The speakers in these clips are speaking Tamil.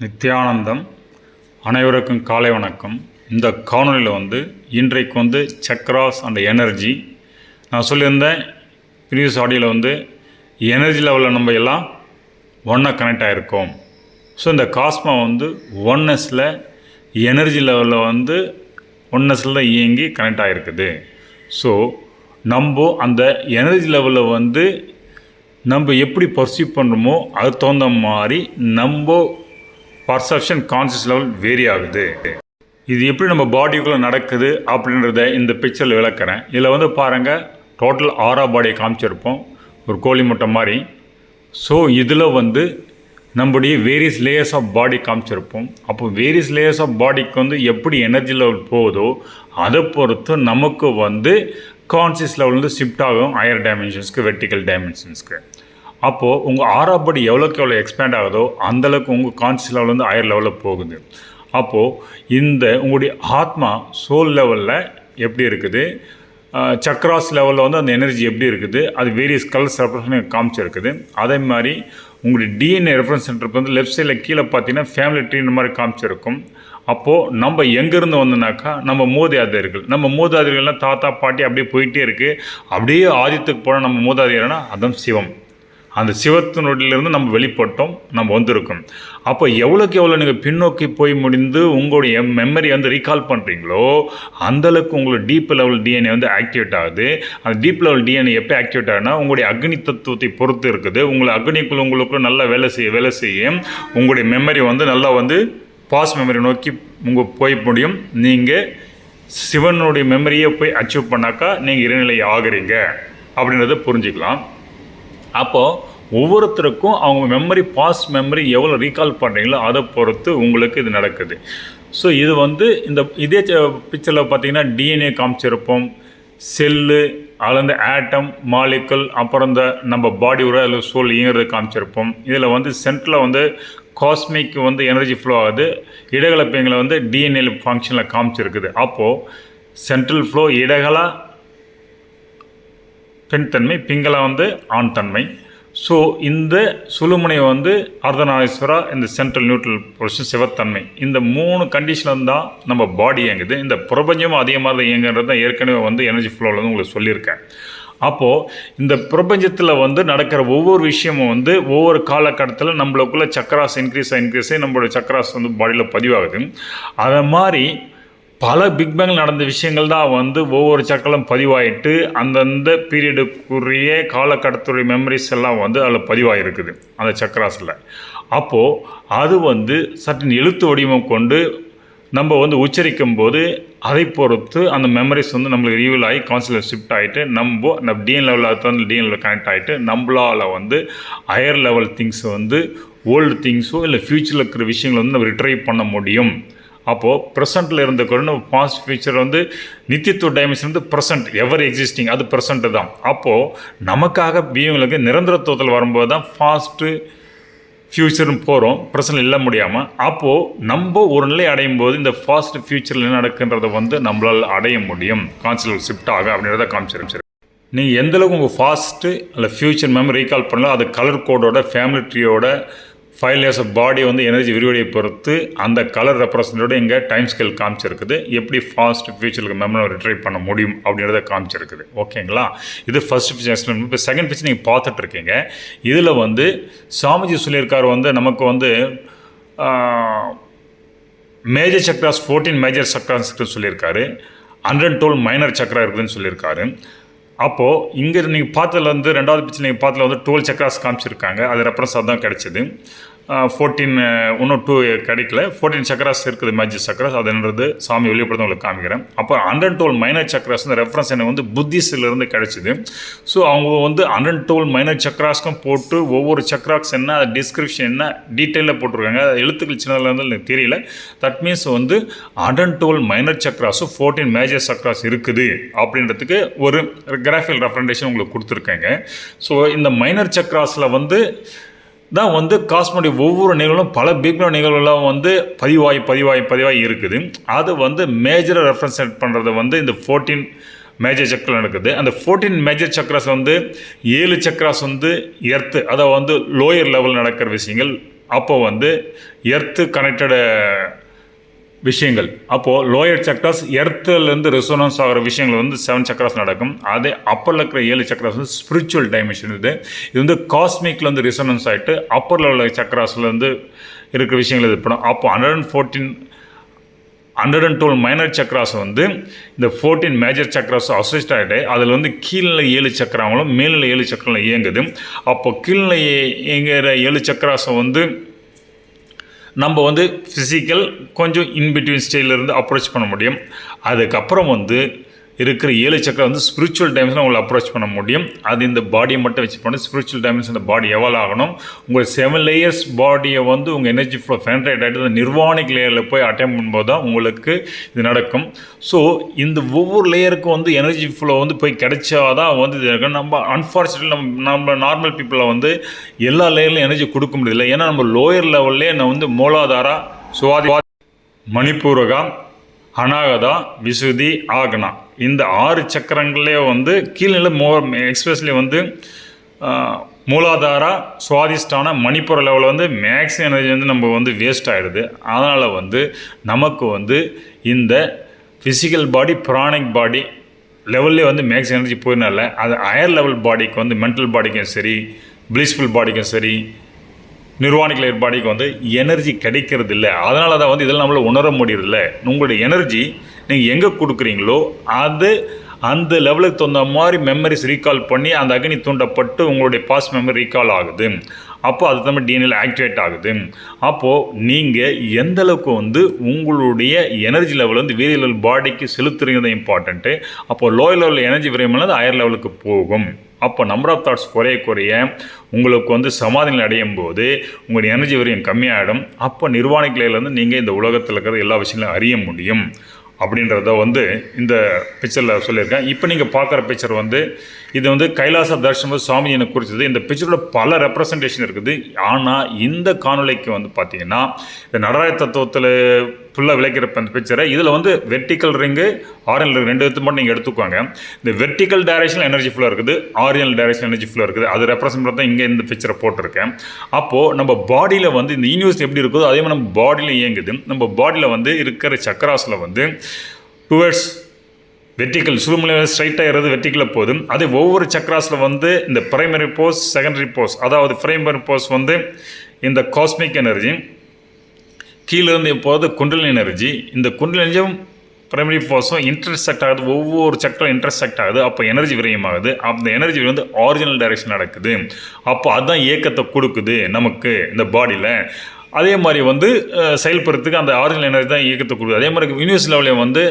நித்யானந்தம். அனைவருக்கும் காலை வணக்கம். இந்த காணொலியில் இன்றைக்கு சக்ராஸ் அண்ட் எனர்ஜி நான் சொல்லியிருந்தேன். ப்ரீவியஸ் ஆடியோவில் எனர்ஜி லெவலில் நம்ம எல்லாம் ஒன்றா கனெக்ட் ஆகிருக்கோம். ஸோ இந்த காஸ்மா ஒன்னஸில் எனர்ஜி லெவலில் ஒன்னஸில் தான் இயங்கி கனெக்ட் ஆகிருக்குது. ஸோ நம்ம அந்த எனர்ஜி லெவலில் நம்ம எப்படி பர்சீவ் பண்ணுறோமோ அதுக்கு தகுந்த மாதிரி நம்ம பர்செப்ஷன் கான்சியஸ் லெவல் வேரி ஆகுது. இது எப்படி நம்ம பாடிக்குள்ளே நடக்குது அப்படின்றத இந்த பிக்சரில் விளக்குறேன். இதில் பாருங்கள், டோட்டல் ஆரா பாடியை காமிச்சிருப்போம், ஒரு கோழி முட்டை மாதிரி. ஸோ இதில் நம்முடைய வேரியஸ் லேயர்ஸ் ஆஃப் பாடி காமிச்சிருப்போம். அப்போ வேரியஸ் லேயர்ஸ் ஆஃப் பாடிக்கு எப்படி எனர்ஜி லெவல் போகுதோ அதை பொறுத்து நமக்கு கான்சியஸ் லெவல் ஷிஃப்ட் ஆகும் ஹையர் டைமென்ஷன்ஸ்க்கு, வெர்டிக்கல் டைமென்ஷன்ஸ்க்கு. அப்போது உங்கள் ஆரா பாடி எவ்வளோக்கு எவ்வளோ எக்ஸ்பேண்ட் ஆகுதோ அந்தளவுக்கு உங்கள் கான்சியஸ் லெவல் ஹையர் லெவலில் போகுது. அப்போது இந்த உங்களுடைய ஆத்மா சோல் லெவலில் எப்படி இருக்குது, சக்ராஸ் லெவலில் அந்த எனர்ஜி எப்படி இருக்குது, அது வேரியஸ் கலர்ஸ் ரெப்ரசன்ட் காமிச்சிருக்குது. அதே மாதிரி உங்களுடைய டிஎன்ஏ ரெஃபரன்ஸ் சென்டருக்கு லெஃப்ட் சைடில் கீழே பார்த்தீங்கன்னா ஃபேமிலி ட்ரீ இந்த மாதிரி காமிச்சிருக்கும். அப்போது நம்ம எங்கேருந்து வந்தோம்னாக்கா நம்ம மூதாதையர்கள்லாம் தாத்தா பாட்டி அப்படியே போயிட்டே இருக்குது. அப்படியே ஆதித்துக்கு போனால் நம்ம மூதாதையர்னா அதுதான் சிவம். அந்த சிவத்தினுடையிலிருந்து நம்ம வெளிப்பட்டோம், நம்ம வந்திருக்கோம். அப்போ எவ்வளோக்கு எவ்வளோ நீங்கள் பின்னோக்கி போய் முடிந்து உங்களுடைய மெமரி ரீகால் பண்ணுறீங்களோ அந்தளவுக்கு உங்களோட டீப் லெவல் டிஎன்ஏ ஆக்டிவேட் ஆகுது. அந்த டீப் லெவல் டிஎன்ஏ எப்போ ஆக்டிவேட் ஆகுதுன்னா உங்களுடைய அக்னி தத்துவத்தை பொறுத்து இருக்குது. உங்களை அக்னிக்குள்ள உங்களுக்கு நல்லா வேலை செய்ய உங்களுடைய மெமரி நல்லா பாஸ் மெமரி நோக்கி போய் முடியும். நீங்கள் சிவனுடைய மெமரியை போய் அச்சீவ் பண்ணாக்கா நீங்கள் இறைநிலை ஆகிறீங்க அப்படின்றத புரிஞ்சுக்கலாம். அப்போது ஒவ்வொருத்தருக்கும் அவங்க பாஸ்ட் மெமரி எவ்வளோ ரீகால் பண்ணுறீங்களோ அதை பொறுத்து உங்களுக்கு இது நடக்குது. ஸோ இது இதே பிக்சரில் பார்த்தீங்கன்னா டிஎன்ஏ காமிச்சிருப்போம், செல்லு, அதில் ஆட்டம், மாலிகுல், அப்புறம் இந்த நம்ம பாடி அதில் சோல் இயங்குறது காமிச்சிருப்போம். இதில் சென்டரில் காஸ்மிக் எனர்ஜி ஃப்ளோ ஆகுது. இடகலப்பைங்களை டிஎன்ஏ ஃபங்க்ஷனில் காமிச்சிருக்குது. அப்போது சென்ட்ரல் ஃப்ளோ இடகலா பெண் தன்மை, பிங்களா ஆண் தன்மை. ஸோ இந்த சுழுமுனை அர்த்தநாரீஸ்வரா, இந்த சென்ட்ரல் நியூட்ரல் பொசிஷன் சிவத்தன்மை. இந்த 3 கண்டிஷனில் தான் நம்ம பாடி இயங்குது. இந்த பிரபஞ்சமும் அதே மாதிரி தான் இயங்குன்றது தான் ஏற்கனவே எனர்ஜி ஃப்ளோவில் உங்களுக்கு சொல்லியிருக்கேன். அப்போது இந்த பிரபஞ்சத்தில் நடக்கிற ஒவ்வொரு விஷயமும் ஒவ்வொரு காலகட்டத்தில் நம்மளுக்குள்ள சக்கராஸ் இன்க்ரீஸ் ஆகி நம்மளோட சக்கராஸ் பாடியில் பதிவாகுது. அதை மாதிரி பல பிக் பேங்கில் நடந்த விஷயங்கள் தான் ஒவ்வொரு சக்கரம் பதிவாயிட்டு அந்தந்த பீரியடுக்குரிய காலகட்டத்துடைய மெமரிஸ் எல்லாம் அதில் பதிவாகிருக்குது அந்த சக்கராஸில். அப்போது அது சற்றின் எழுத்து வடிவம் கொண்டு நம்ம உச்சரிக்கும் போது அதை பொறுத்து அந்த மெமரிஸ் நம்மளுக்கு ரிவீல் ஆகி கான்சியஸில் ஷிஃப்ட் ஆகிட்டு நம்ம டிஎன் லெவலில் டிஎன் லெவல் கனெக்ட் ஆகிட்டு நம்மளால் ஹையர் லெவல் திங்ஸ் ஓல்டு திங்ஸோ இல்லை ஃப்யூச்சரில் இருக்கிற விஷயங்களை நம்ம ரிட்ரைவ் பண்ண முடியும். அப்போது ப்ரெசண்ட்டில் இருந்த கூட நம்ம பாஸ்ட் ஃபியூச்சர் நித்தியத்துவ டைமென்ஷன் ப்ரெசண்ட் எவர் எக்ஸிஸ்டிங், அது ப்ரெசண்ட்டு தான். அப்போது நமக்காக பீயிங்களுக்கு நிரந்தரத்துவத்தில் வரும்போது தான் ஃபாஸ்ட்டு ஃப்யூச்சர்னு போகிறோம், ப்ரெசண்ட் இல்லை முடியாமல். அப்போது நம்ம ஒரு நிலை அடையும் போது இந்த ஃபாஸ்ட் ஃப்யூச்சரில் என்ன நடக்குன்றதை நம்மளால் அடைய முடியும், கான்சியஸ் ஷிஃப்ட் ஆக அப்படின்றத காமிச்சிருச்சு. நீங்கள் எந்தளவுக்கு உங்கள் ஃபாஸ்ட்டு இல்லை ஃப்யூச்சர் மெமரி ரீகால் பண்ணலாம், அது கலர் கோடோட ஃபேமிலி ட்ரீயோட 5 லேயர்ஸ் ஆஃப் பாடி எனர்ஜி விரிவடையை பொறுத்து அந்த கலர் ரெப்ரசன்டோட இங்கே டைம் ஸ்கேல் காமிச்சிருக்குது. எப்படி ஃபாஸ்ட் ஃபியூச்சருக்கு மெமரி ரிட்ரைவ் பண்ண முடியும் அப்படின்றத காமிச்சிருக்குது. ஓகேங்களா? இது ஃபர்ஸ்ட் பிக்சர். இப்போ செகண்ட் பிக்சர் நீங்கள் பார்த்துட்டு இருக்கீங்க. இதில் சாமிஜி சொல்லியிருக்காரு நமக்கு மேஜர் சக்ராஸ் 14 மேஜர் சக்ராஸ் சொல்லியிருக்காரு, 112 மைனர் சக்ரா இருக்குதுன்னு சொல்லியிருக்காரு. அப்போது இங்கே நீங்கள் பார்த்ததுல ரெண்டாவது பிக்சர் நீங்கள் பார்த்ததுல 12 சக்ராஸ் காமிச்சிருக்காங்க. அது ரெஃபரன்ஸ் தான் கிடச்சிது. 14 இன்னும் 2 கிடைக்கல. 14 சக்கராஸ் இருக்குது, மேஜிக் சக்கராஸ். அதுன்றது சாமி வெளிப்படுத்த உங்களுக்கு காமிக்கிறேன். அப்போ 112 மைனர் சக்கராஸ் ரெஃபரன்ஸ் எனக்கு புத்திஸ்டிலிருந்து கிடச்சிது. ஸோ அவங்க 112 மைனர் சக்கராஸ்க்கும் போட்டு ஒவ்வொரு சக்கராஸ் என்ன, அது டிஸ்கிரிப்ஷன் என்ன டீட்டெயிலாக போட்டிருக்காங்க. அது எழுத்துக்கள் சின்னதுலேருந்து எனக்கு தெரியல. தட் மீன்ஸ் 112 மைனர் சக்கராஸும் 14 மேஜர் சக்கராஸ் இருக்குது அப்படின்றதுக்கு ஒரு கிராஃபிக்கல் ரெப்ரசன்டேஷன் உங்களுக்கு கொடுத்துருக்காங்க. ஸோ இந்த மைனர் சக்கராஸில் தான் காஸ்மோடைய ஒவ்வொரு நிகழ்வும் பல பிக்னோ நிகழ்வுலாம் பதிவாகி இருக்குது. அது மேஜரை ரெஃபரன்ஸ் பண்ணுறது இந்த 14 மேஜர் சக்கரம் நடக்குது. அந்த 14 மேஜர் சக்கராஸ் 7 சக்கராஸ் எர்த்து, அதை லோயர் லெவல் நடக்கிற விஷயங்கள். அப்போ வந்து எர்த்து கனெக்டடு விஷயங்கள். அப்போது லோயர் சக்ராஸ் எர்த்துலேருந்து ரெசோனன்ஸ் ஆகிற விஷயங்கள் வந்து 7 சக்ராஸ் நடக்கும். அதே அப்பரில் இருக்கிற 7 சக்ராஸ் வந்து ஸ்பிரிச்சுவல் டைமென்ஷன். இது வந்து காஸ்மிக்கில் வந்து ரெசோனன்ஸ் ஆகிட்டு அப்பரில் உள்ள சக்ராஸ்லேருந்து இருக்கிற விஷயங்கள் இது பண்ணும். அப்போ 112 மைனர் சக்ராஸ் வந்து இந்த 14 மேஜர் சக்ராஸ் அசோசியேட் ஆகிட்டு அதில் வந்து கீழ்நிலை 7 சக்கரங்களும் மேல்நிலை 7 சக்கரங்களும் இயங்குது. அப்போ கீழ்நிலை இயங்குகிற 7 சக்ராஸை வந்து நம்ம வந்து ஃபிசிக்கல் கொஞ்சம் இன்பிட்வீன் ஸ்டேஜில் அப்ரோச் பண்ண முடியும். அதுக்கப்புறம் வந்து இருக்கிற 7 சக்கரம் வந்து ஸ்பிரிச்சுவல் டைமென்ஷன் உங்களை அப்ரோச் பண்ண முடியும். அது இந்த பாடியை மட்டும் வச்சு பண்ணி ஸ்பிரிச்சுவல் டைமென்ஷன் இந்த பாடி எவ்வளோ ஆகணும். உங்கள் 7 லேயர்ஸ் பாடியை வந்து உங்கள் எனர்ஜி ஃப்ளோ ஃபென்ட்ரேட் ஆகிட்டு அந்த நிர்வாணிக் லேயரில் போய் அட்டெம்ட் பண்ணும்போது தான் உங்களுக்கு இது நடக்கும். ஸோ இந்த ஒவ்வொரு லேயருக்கும் வந்து எனர்ஜி ஃப்ளோ வந்து போய் கிடைச்சாதான் வந்து இது இருக்கும். நம்ம அன்ஃபார்ச்சுனேட்லி நம்ம நார்மல் பீப்புளை வந்து எல்லா லேயர்லையும் எனர்ஜி கொடுக்க முடியல. ஏன்னா நம்ம லோயர் லெவல்லே நான் வந்து மூலாதாரா, சுவாதி, மணிப்பூரகா, அநாகதா, விசுதி, ஆக்னா இந்த 6 சக்கரங்களே வந்து கீழ்நிலை எக்ஸ்பெஷலி வந்து மூலாதாரா, சுவாதிஷ்டான, மணிப்புர லெவலில் வந்து மேக்ஸிமம் எனர்ஜி வந்து நம்ம வந்து வேஸ்ட் ஆகிடுது. அதனால் வந்து நமக்கு வந்து இந்த ஃபிசிக்கல் பாடி, பிராணிக் பாடி லெவல்லே வந்து மேக்ஸிமம் எனர்ஜி போயினால அது ஹையர் லெவல் பாடிக்கு வந்து மென்டல் பாடிக்கும் சரி, பிளிஸ்ஃபுல் பாடிக்கும் சரி, நிர்வாணிக் லேயர் பாடிக்கு வந்து எனர்ஜி கிடைக்கிறது இல்லை. அதனால தான் வந்து இதெல்லாம் நம்மளால் உணர முடியறதில்ல. உங்களுடைய எனர்ஜி நீங்கள் எங்கே கொடுக்குறீங்களோ அது அந்த லெவலுக்கு தகுந்த மாதிரி மெமரிஸ் ரீகால் பண்ணி அந்த அக்னி தூண்டப்பட்டு உங்களுடைய பாஸ்ட் மெமரி ரீகால் ஆகுது. அப்போது அது தமிழ் டிஎன்ஏல ஆக்டிவேட் ஆகுது. அப்போது நீங்கள் எந்தளவுக்கு வந்து உங்களுடைய எனர்ஜி லெவல் வந்து வேரிய லெவல் பாடிக்கு செலுத்துறது இம்பார்ட்டண்ட்டு. அப்போது லோயர் லெவலில் எனர்ஜி விரைவில் ஹையர் லெவலுக்கு போகும். அப்போ நம்பர் ஆஃப் தாட்ஸ் குறைய உங்களுக்கு வந்து சமாதிகள் அடையும் போது உங்களுடைய எனர்ஜி வரையும் கம்மியாகிடும். அப்போ நிர்வாணிக் லேயர்லேருந்து நீங்கள் இந்த உலகத்தில் இருக்கிற எல்லா விஷயங்களையும் அறிய முடியும் அப்படின்றத வந்து இந்த பிக்சரில் சொல்லியிருக்கேன். இப்போ நீங்கள் பார்க்குற பிக்சர் வந்து இது வந்து கைலாச தர்ஷனம் சுவாமி எனக்கு குறித்தது. இந்த பிக்சரோட பல ரெப்ரசன்டேஷன் இருக்குது. ஆனால் இந்த காணொலிக்கு வந்து பார்த்திங்கன்னா இந்த நடராஜ தத்துவத்தில் ஃபுல்லாக விளைக்கிறப்ப அந்த பிக்சரை இதில் வந்து வெர்டிக்கல் ரிங்கு, ஆரியல் ரிங் 2 மட்டும் நீங்கள் எடுத்துக்கோங்க. இந்த வெர்டிக்கல் டைரக்ஷனில் எனர்ஜி ஃப்ளோ இருக்குது, ஆரியல் டைரக்ஷன் எனர்ஜி ஃப்ளோ இருக்குது. அது ரெப்ரசன்ட் பண்ணி தான் இங்கே இந்த பிக்சரை போட்டிருக்கேன். அப்போது நம்ம பாடியில் வந்து இந்த யூனிவர்ஸ் எப்படி இருக்குதோ அதே மாதிரி நம்ம பாடியில் இயங்குது. நம்ம பாடியில் வந்து இருக்கிற சக்கராஸில் வந்து டுவர்ட்ஸ் வெர்டிக்கல் சுருமலை ஸ்ட்ரைட்டாக இருக்கிறது வெர்டிக்கலில் போதும். அதே ஒவ்வொரு சக்கராஸில் வந்து இந்த பிரைமரி போஸ், செகண்டரி போஸ், அதாவது பிரைமரி போஸ் வந்து இந்த காஸ்மிக் எனர்ஜி, கீழேருந்து எப்போது குண்டலினி எனர்ஜி, இந்த குண்டலினி எனர்ஜியும் பிரைமரி போஸும் இன்டர்செக்ட் ஆகுது. ஒவ்வொரு சக்கரம் இன்டர்செக்ட் ஆகுது. அப்போ எனர்ஜி விரயமாகுது. அந்த எனர்ஜி வந்து ஆரிஜினல் டைரக்ஷன் நடக்குது. அப்போ அதுதான் இயக்கத்தை கொடுக்குது நமக்கு இந்த பாடியில். அதே மாதிரி வந்து செயல்படுறதுக்கு அந்த ஆரிஜினல் எனர்ஜி தான் இயக்கத்தை கொடுக்குது. அதே மாதிரி யூனிவர்ஸ் லெவலில் வந்து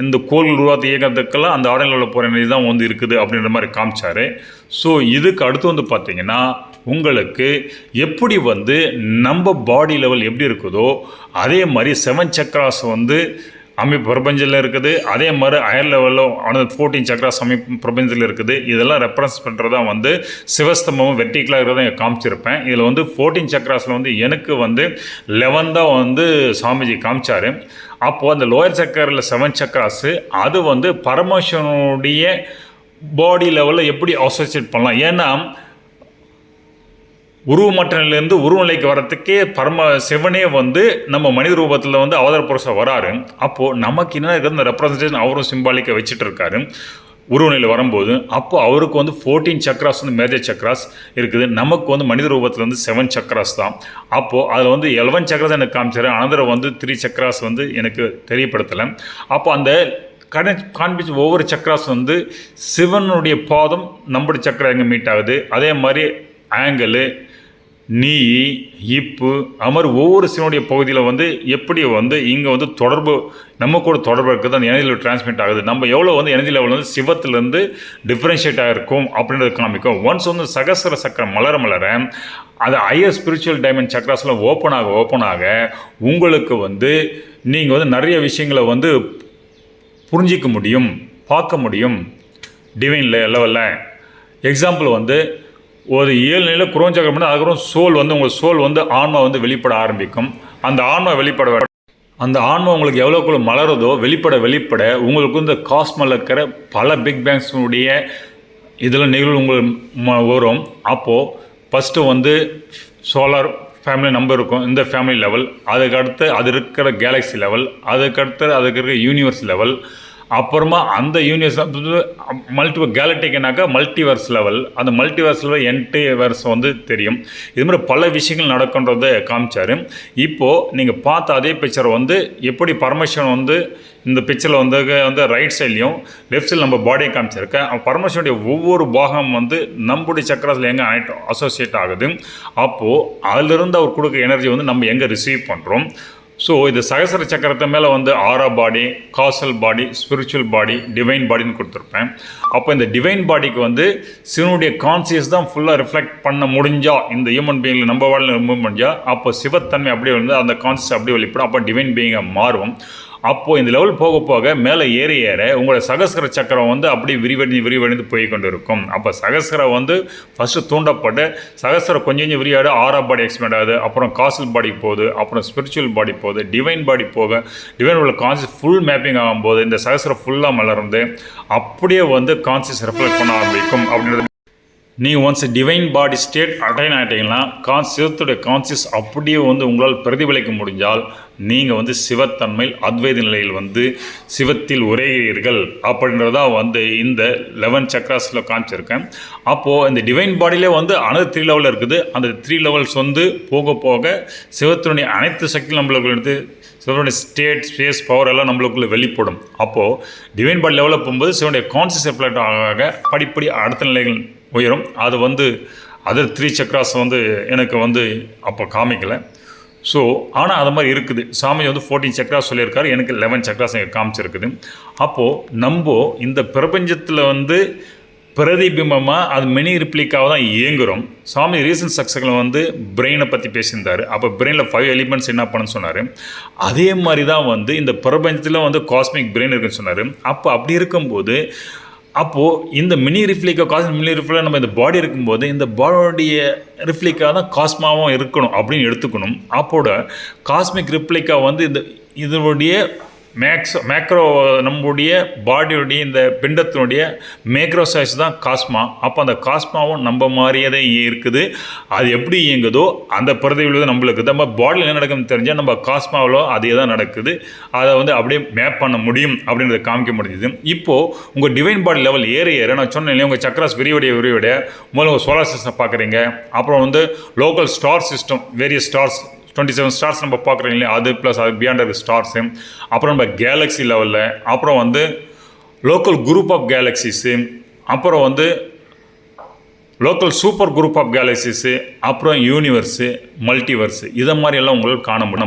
இந்த கோள்கள் உருவாக்க இயக்கத்துக்கெல்லாம் அந்த ஆரிஜினல் லெவலில் போகிற எனர்ஜி தான் வந்து இருக்குது அப்படின்ற மாதிரி காமிச்சார். ஸோ இதுக்கு அடுத்து வந்து பார்த்திங்கன்னா உங்களுக்கு எப்படி வந்து நம்ம பாடி லெவல் எப்படி இருக்குதோ அதே மாதிரி 7 சக்கராஸ் வந்து அமைப்பு பிரபஞ்சத்தில் இருக்குது. அதே மாதிரி ஹையர் லெவலில் 14 சக்கராஸ் அமைப்பு பிரபஞ்சத்தில் இருக்குது. இதெல்லாம் ரெஃபரன்ஸ் பண்ணுறதா வந்து சிவஸ்தம்பமும் வெர்டிக்கலாக இருக்கிறத காமிச்சிருப்பேன். இதில் வந்து 14 சக்கராஸில் வந்து எனக்கு வந்து 11 தான் வந்து சாமிஜி காமிச்சார். அப்போது அந்த லோயர் சக்கரில் 7 சக்கராஸு அது வந்து பரமேஸ்வரனுடைய பாடி லெவலில் எப்படி அசோசியேட் பண்ணலாம். ஏன்னா உருவமற்ற நிலையிலேருந்து உருவநிலைக்கு வரத்துக்கே சிவனே வந்து நம்ம மனித ரூபத்தில் வந்து அவதார புருஷன் வராரு. அப்போது நமக்கு என்ன இருக்கிற இந்த ரெப்ரசன்டேஷன் அவரும் சிம்பாலிக்கை வச்சுட்டு இருக்காரு உருவநிலையில் வரும்போது. அப்போது அவருக்கு வந்து 14 சக்கராஸ் வந்து மேஜர் சக்கராஸ் இருக்குது. நமக்கு வந்து மனித ரூபத்தில் வந்து 7 சக்கராஸ் தான். அப்போது அதில் வந்து 11 சக்கராஸ் எனக்கு காமிச்சார். அனந்தரம் வந்து 3 சக்கராஸ் வந்து எனக்கு தெரியப்படுத்தலை. அப்போ அந்த காண்பிச்சு ஒவ்வொரு சக்கராஸ் வந்து சிவனுடைய பாதம் நம்முடைய சக்கரம் எங்கே மீட் ஆகுது. அதே மாதிரி ஆங்கிள், நீ, இப்பு, அது மாதிரி ஒவ்வொரு சிவனுடைய பகுதியில் வந்து எப்படி வந்து இங்கே வந்து தொடர்பு நம்ம கூட தொடர்பு இருக்குது. அந்த எனர்ஜி லெவல் டிரான்ஸ்மிட் ஆகுது. நம்ம எவ்வளோ வந்து எனர்ஜி லெவல் வந்து சிவத்துலேருந்து டிஃப்ரென்ஷியேட் ஆகிருக்கும் அப்படின்றது காமிக்கும். ஒன்ஸ் வந்து சகசர சக்கரம் மலர அது ஹையர் ஸ்பிரிச்சுவல் டைமெண்ட் சக்கராஸில் ஓப்பன் ஆக உங்களுக்கு வந்து நீங்கள் வந்து நிறைய விஷயங்களை வந்து புரிஞ்சிக்க முடியும், பார்க்க முடியும் டிவைன் லெவலில். எக்ஸாம்பிள் வந்து ஒரு 7 நிலையில் குரோஞ்சக்கரம் பண்ணி அதுக்கப்புறம் சோல் வந்து உங்கள் சோல் வந்து ஆன்மா வந்து வெளிப்பட ஆரம்பிக்கும். அந்த ஆன்மா அந்த ஆன்மா உங்களுக்கு எவ்வளோக்குள்ள மலருதோ வெளிப்பட உங்களுக்கு இந்த காஸ்மில் இருக்கிற பல பிக் பேங்ஸுடைய இதில் நிகழ்வு உங்களுக்கு வரும். அப்போது ஃபஸ்ட்டு வந்து சோலார் ஃபேமிலி நம்பர் இருக்கும், இந்த ஃபேமிலி லெவல், அதுக்கடுத்து அது இருக்கிற கேலக்ஸி லெவல், அதுக்கடுத்து அதுக்கு இருக்கிற யூனிவர்ஸ் லெவல், அப்புறமா அந்த யூனிவர்ஸ் மல்டிவர் கேலக்டிக்னாக்கா மல்டிவர்ஸ் லெவல், அந்த மல்டிவர்ஸ் லெவல் என்டிவர்ஸ் வந்து தெரியும். இது மாதிரி பல விஷயங்கள் நடக்கின்றதை காமிச்சார். இப்போது நீங்கள் பார்த்த அதே பிக்சர் வந்து எப்படி பரமேஸ்வரன் வந்து இந்த பிக்சரில் வந்து ரைட் சைட்லையும் லெஃப்ட் சைடில் நம்ம பாடியை காமிச்சிருக்கேன். பரமேஸ்வரனுடைய ஒவ்வொரு பாகம் வந்து நம்முடைய சக்கரத்தில் எங்கே அசோசியேட் ஆகுது, அப்போது அதிலிருந்து அவர் கொடுக்குற எனர்ஜி வந்து நம்ம எங்கே ரிசீவ் பண்ணுறோம். ஸோ இது சகசர சக்கரத்தை மேலே வந்து ஆரா பாடி, காசல் பாடி, ஸ்பிரிச்சுவல் பாடி, டிவைன் பாடின்னு கொடுத்துருப்பேன். அப்போ இந்த டிவைன் பாடிக்கு வந்து சிவனுடைய கான்சியஸ் தான் ஃபுல்லாக ரிஃப்ளெக்ட் பண்ண முடிஞ்சால், இந்த ஹியூமன் பீயிங்கில் நம்ம வாழ்வில் ரிமூவ் முடிஞ்சால், அப்போ சிவத்தன்மை அப்படியே வந்து அந்த கான்சியஸ் அப்படியே வெளிப்படும். அப்போ டிவைன் பீயிங்காக மாறும். அப்போது இந்த லெவல் போக போக மேலே ஏற உங்களோட சகஸ்கர சக்கரம் வந்து அப்படியே விரிவடைந்து போய் கொண்டு இருக்கும். அப்போ சகஸ்கரம் வந்து ஃபஸ்ட்டு தூண்டப்பட்டு சகஸ்கரம் கொஞ்சம் விரியாடு ஆரா பாடி எக்ஸ்பேண்ட் ஆகுது, அப்புறம் காசல் பாடிக்கு போகுது, அப்புறம் ஸ்பிரிச்சுவல் பாடி போகுது, டிவைன் பாடி போக டிவைன் உள்ள கான்சியஸ் ஃபுல் மேப்பிங் ஆகும்போது இந்த சகஸ்கரம் ஃபுல்லாக மலர்ந்து அப்படியே வந்து கான்சியஸ் ரெஃப்ளெக்ட் பண்ண ஆரம்பிக்கும். அப்படின்றது நீங்கள் ஒன்ஸ் டிவைன் பாடி ஸ்டேட் அட்டைன் ஆகிட்டீங்கன்னா சிவத்துடைய கான்சியஸ் அப்படியே வந்து உங்களால் பிரதிபலிக்க முடிஞ்சால் நீங்கள் வந்து சிவத்தன்மையில் அத்வைத நிலையில் வந்து சிவத்தில் உரைகிறீர்கள் அப்படின்றதா வந்து இந்த 11 சக்ராஸில் காமிச்சிருக்கேன். அப்போது இந்த டிவைன் பாடியிலே வந்து அனைத்து 3 லெவலில் இருக்குது. அந்த 3 லெவல்ஸ் வந்து போக போக சிவத்தினுடைய அனைத்து சக்தியும் நம்மளுக்கு எடுத்து சிவனுடைய ஸ்டேட், ஸ்பேஸ், பவர் எல்லாம் நம்மளுக்குள்ளே வெளிப்படும். அப்போது டிவைன் பாடி லெவலில் போகும்போது சிவனுடைய கான்சியஸ் ரிஃப்ளெக்ட் ஆக படிப்படி அடுத்த நிலைகள் உயரும். அது வந்து அதர் 3 சக்ராஸ் வந்து எனக்கு வந்து அப்போ காமிக்கலை. ஸோ ஆனால் அது மாதிரி இருக்குது. சாமி வந்து 14 சக்ராஸ் சொல்லியிருக்காரு, எனக்கு 11 சக்ராஸ் எனக்கு காமிச்சிருக்குது. அப்போது நம்ம இந்த பிரபஞ்சத்தில் வந்து பிரதிபிம்பமாக அது மினி ரிப்ளிக்காக தான் இயங்குகிறோம். சாமி ரீசன்ட் சக்ஸஸில் வந்து பிரெயினை பற்றி பேசியிருந்தார். அப்போ பிரெயினில் 5 எலிமெண்ட்ஸ் என்ன பண்ணுன்னு சொன்னார். அதே மாதிரி தான் வந்து இந்த பிரபஞ்சத்தில் வந்து காஸ்மிக் பிரெயின் இருக்குன்னு சொன்னார். அப்போ அப்படி இருக்கும்போது அப்போது இந்த மினி ரிஃப்ளிக்கா காஸ்மிக் மினி ரிஃப்ளிக்கா நம்ம இந்த பாடி இருக்கும்போது இந்த பாடியோடைய ரிஃப்ளிக்கா தான் காஸ்மாவும் இருக்கணும் அப்படின்னு எடுத்துக்கணும். அப்போட காஸ்மிக் ரிப்ளிக்கா வந்து இதனுடைய மேக்ரோ நம்முடைய பாடியோடைய இந்த பிண்டத்தினுடைய மேக்ரோ சைஸ் தான் காஸ்மா. அப்போ அந்த காஸ்மாவும் நம்ம மாதிரியே தான் இருக்குது. அது எப்படி இயங்குதோ அந்த பிரதிபலிப்பு நம்மளுக்கு நம்ம பாடியில் என்ன நடக்குதுன்னு தெரிஞ்சால் நம்ம காஸ்மாவில் அதே தான் நடக்குது. அதை வந்து அப்படியே மேப் பண்ண முடியும் அப்படின்றத காமிக்க முடியுது. இப்போது உங்கள் டிவைன் பாடி லெவல் ஏற நான் சொன்னேன் இல்லையா, உங்கள் சக்கராஸ் விரிவடைய முதல்ல உங்கள் சோலார் சிஸ்டம் பார்க்குறீங்க. அப்புறம் வந்து local star system, various stars 27 stars நம்ம பார்க்குறோம் இல்லையா, அது ப்ளஸ் அது பியாண்ட் இருக்க ஸ்டார்ஸு, அப்புறம் நம்ம கேலக்ஸி லெவலில், அப்புறம் வந்து லோக்கல் குரூப் ஆஃப் கேலக்ஸிஸு, அப்புறம் வந்து லோக்கல் சூப்பர் குரூப் ஆஃப் கேலக்ஸிஸு, அப்புறம் யூனிவர்ஸு, மல்டிவர்ஸு, இதை மாதிரியெல்லாம் உங்களுக்கு காண முடியும்.